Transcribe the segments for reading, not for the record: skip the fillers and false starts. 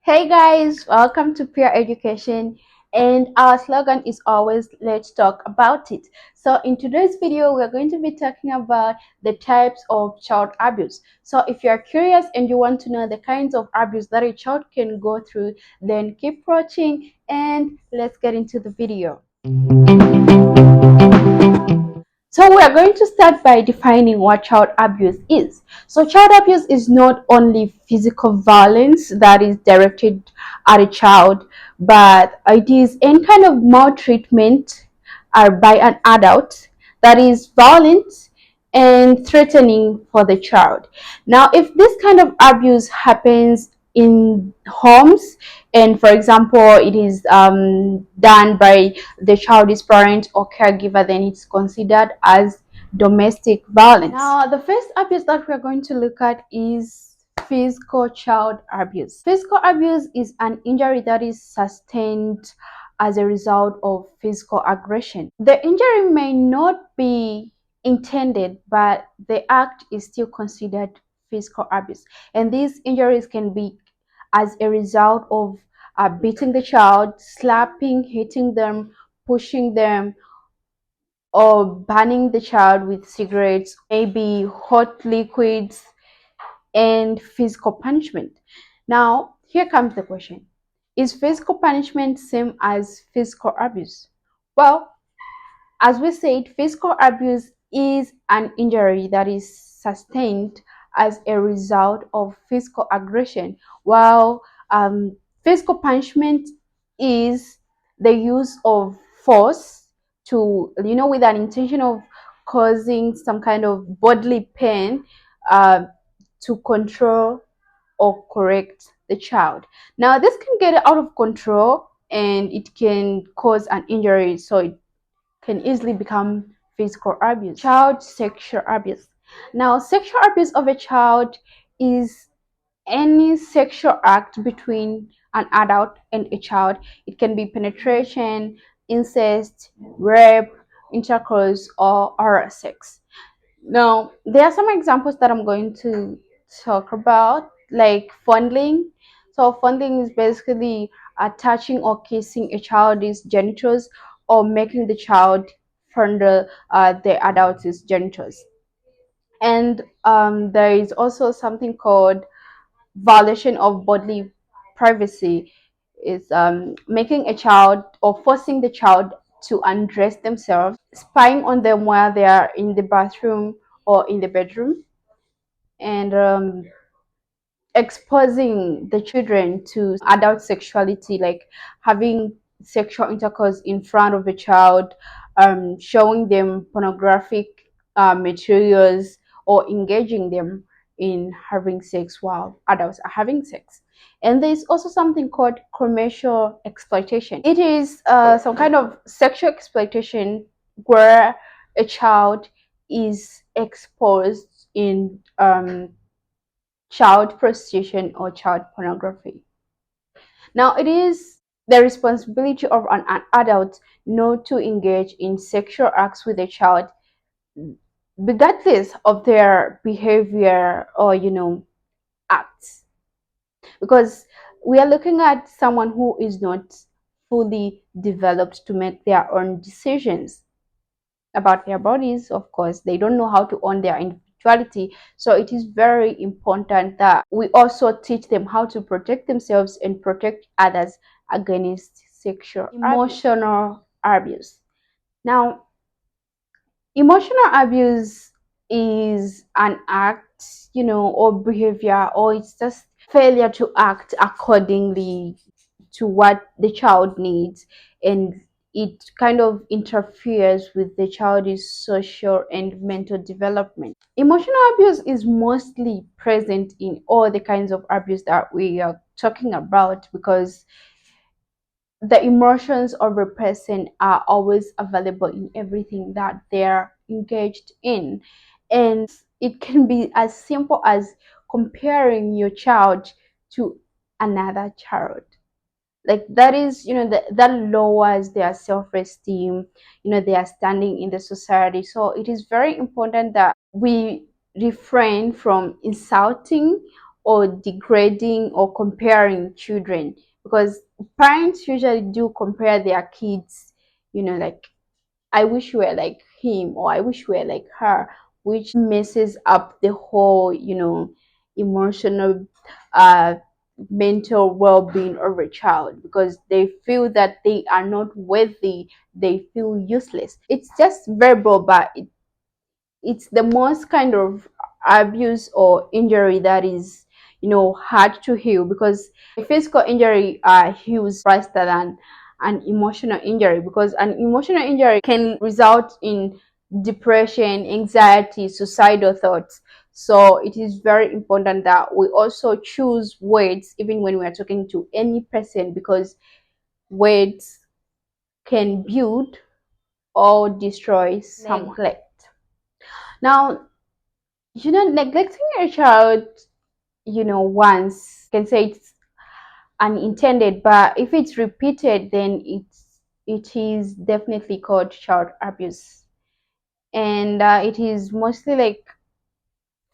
Hey guys, welcome to Peer Education, and our slogan is always let's talk about it. So in today's video, we're going to be talking about the types of child abuse. So if you're curious and you want to know the kinds of abuse that a child can go through, then keep watching and let's get into the video. So we are going to start by defining what child abuse is. So child abuse is not only physical violence that is directed at a child, but it is any kind of maltreatment by an adult that is violent and threatening for the child. Now, if this kind of abuse happens in homes, and for example, it is done by the child's parent or caregiver, then it's considered as domestic violence. Now, the first abuse that we're going to look at is physical child abuse. Physical abuse is an injury that is sustained as a result of physical aggression. The injury may not be intended, but the act is still considered physical abuse. And these injuries can be as a result of beating the child, slapping, hitting them, pushing them, or burning the child with cigarettes, maybe hot liquids, and physical punishment. Now, here comes the question. Is physical punishment same as physical abuse? Well, as we said, physical abuse is an injury that is sustained as a result of physical aggression, while physical punishment is the use of force to, with an intention of causing some kind of bodily pain uh, to control or correct the child. Now, this can get out of control and it can cause an injury, so it can easily become physical abuse. Child sexual abuse. Now, sexual abuse of a child is any sexual act between an adult and a child. It can be penetration, incest, rape, intercourse, or oral sex. Now, there are some examples that I'm going to talk about, like fondling. So, fondling is basically touching or kissing a child's genitals or making the child fondle the adult's genitals. And there is also something called violation of bodily privacy, is making a child or forcing the child to undress themselves, spying on them while they are in the bathroom or in the bedroom, and exposing the children to adult sexuality, like having sexual intercourse in front of a child, showing them pornographic materials, or engaging them in having sex while adults are having sex. And there's also something called commercial exploitation. It is some kind of sexual exploitation where a child is exposed in child prostitution or child pornography. Now, it is the responsibility of an adult not to engage in sexual acts with a child, regardless of their behavior or, acts. Because we are looking at someone who is not fully developed to make their own decisions about their bodies. Of course, they don't know how to own their individuality, so it is very important that we also teach them how to protect themselves and protect others against sexual emotional abuse. Now, emotional abuse is an act, or behavior, or it's just failure to act accordingly to what the child needs, and it kind of interferes with the child's social and mental development. Emotional abuse is mostly present in all the kinds of abuse that we are talking about, because the emotions of a person are always available in everything that they're engaged in. And it can be as simple as comparing your child to another child. Like that is, that lowers their self-esteem, their standing in the society. So it is very important that we refrain from insulting or degrading or comparing children, because parents usually do compare their kids, like, I wish you were like him, or I wish you were like her, which messes up the whole, emotional, uh, mental well being of a child, because they feel that they are not worthy, they feel useless. It's just verbal, but it's the most kind of abuse or injury that is, hard to heal, because a physical injury heals faster than an emotional injury, because an emotional injury can result in depression, anxiety, suicidal thoughts. So it is very important that we also choose words even when we are talking to any person, because words can build or destroy someone. Neglect. Now, neglecting a child, once, can say it's unintended, but if it's repeated, then it is definitely called child abuse. And it is mostly like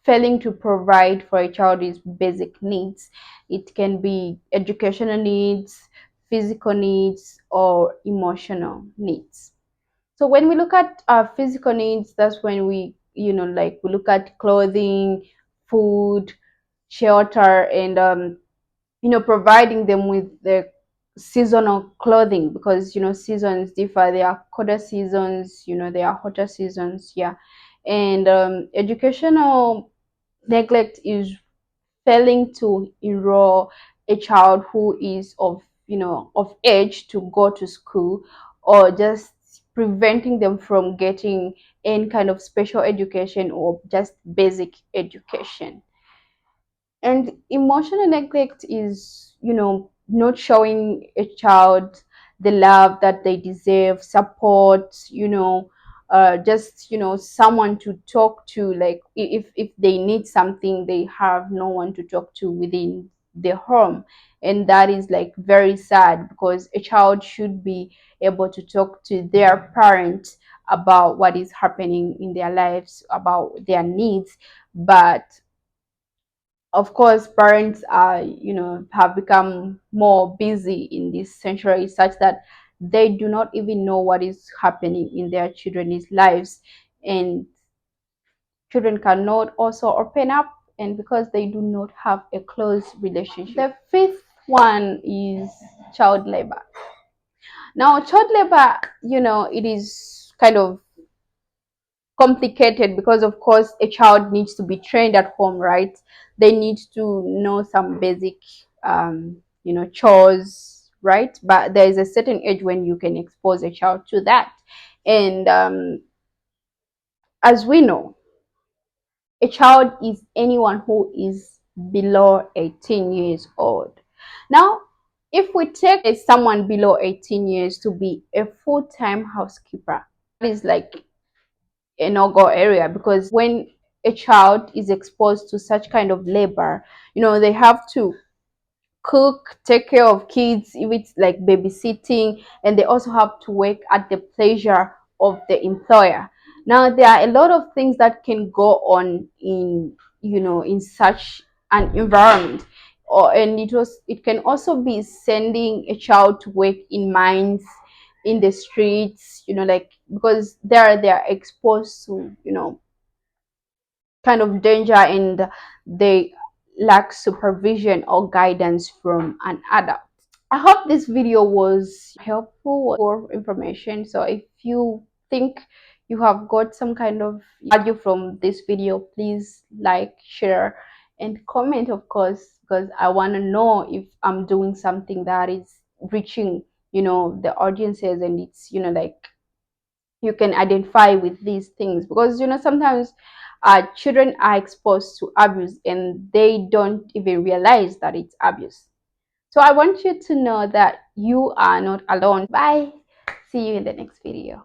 failing to provide for a child's basic needs. It can be educational needs, physical needs, or emotional needs. So when we look at our physical needs, that's when like we look at clothing, food, shelter, and providing them with the seasonal clothing, because seasons differ. There are colder seasons, there are hotter seasons, yeah. And educational neglect is failing to enroll a child who is of age to go to school, or just preventing them from getting any kind of special education or just basic education. And emotional neglect is, not showing a child the love that they deserve, support, just, someone to talk to. Like, if they need something, they have no one to talk to within their home. And that is like very sad, because a child should be able to talk to their parent about what is happening in their lives, about their needs. But of course, parents are, have become more busy in this century, such that they do not even know what is happening in their children's lives. And children cannot also open up, and because they do not have a close relationship. The fifth one is child labor. Now, child labor, it is kind of complicated, because of course a child needs to be trained at home, right? They need to know some basic chores, right? But there is a certain age when you can expose a child to that. And as we know, a child is anyone who is below 18 years old. Now, if we take someone below 18 years to be a full-time housekeeper, that is like a no-go area, because when a child is exposed to such kind of labor, they have to cook, take care of kids, if it's like babysitting, and they also have to work at the pleasure of the employer. Now, there are a lot of things that can go on in such an environment. And it can also be sending a child to work in mines, in the streets, like, because they're exposed to kind of danger, and they lack supervision or guidance from an adult. I hope this video was helpful for information. So if you think you have got some kind of value from this video, please like, share, and comment, of course, because I want to know if I'm doing something that is reaching the audiences, and it's like you can identify with these things, because sometimes children are exposed to abuse and they don't even realize that it's abuse. So I want you to know that you are not alone. Bye. See you in the next video.